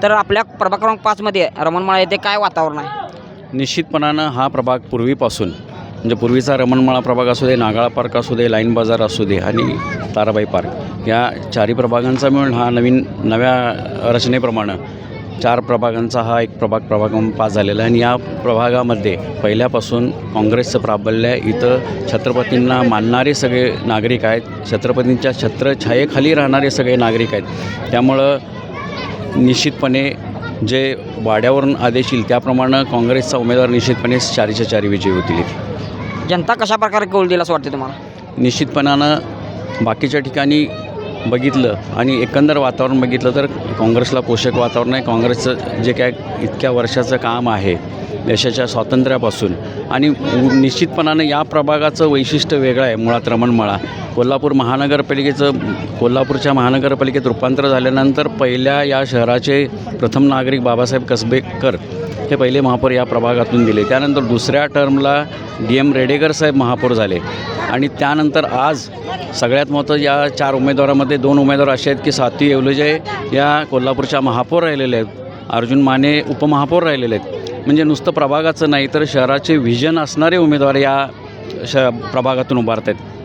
तर आपल्या प्रभाग क्रमांक 5मध्ये रमणमाळा येथे काय वातावरण आहे? निश्चितपणानं हा प्रभाग पूर्वीपासून म्हणजे पूर्वीचा रमणमाळा प्रभाग असू दे, नागाळा पार्क असू दे, लाईन बाजार असू दे आणि ताराबाई पार्क या चारही प्रभागांचा मिळून हा नव्या रचनेप्रमाणे 4 प्रभागांचा हा एक प्रभाग 5 झालेला आहे. आणि या प्रभागामध्ये पहिल्यापासून काँग्रेसचं प्राबल्य आहे. इथं छत्रपतींना मानणारे सगळे नागरिक आहेत, छत्रपतींच्या छत्रछायेखाली राहणारे सगळे नागरिक आहेत. त्यामुळं निश्चितपणे जे वाड्यावरून आदेश येईल त्याप्रमाणे काँग्रेसचा उमेदवार निश्चितपणे 4च्या 4 विजयी होतील. जनता कशा प्रकारे कौल दिला असं वाटते तुम्हाला? निश्चितपणानं बाकीच्या ठिकाणी बघितलं आणि एकंदर वातावरण बघितलं तर काँग्रेसला पोषक वातावरण आहे. काँग्रेसचं जे काय इतक्या वर्षाचं काम आहे देशाच्या स्वातंत्र्यापासून आणि निश्चितपणानं या प्रभागाचं वैशिष्ट्य वेगळं आहे. मुळात रमणमाळा कोल्हापूरच्या महानगरपालिकेत रूपांतर झाल्यानंतर पहिल्या या शहराचे प्रथम नागरिक बाबासाहेब कसबेकर हे पहिले महापौर या प्रभागातून दिले. त्यानंतर दुसऱ्या टर्मला DM रेडेकर साहेब महापौर झाले आणि त्यानंतर आज सगळ्यात महत्त्वाचं या 4 उमेदवारामध्ये 2 उमेदवार असे आहेत की सात्वी येवलेजे या कोल्हापूरच्या महापौर राहिलेले आहेत, अर्जुन माने उपमहापौर राहिलेले आहेत. म्हणजे नुसतं प्रभागाचं नाही तर शहराचे व्हिजन असणारे उमेदवार या प्रभागातून उभारत आहेत.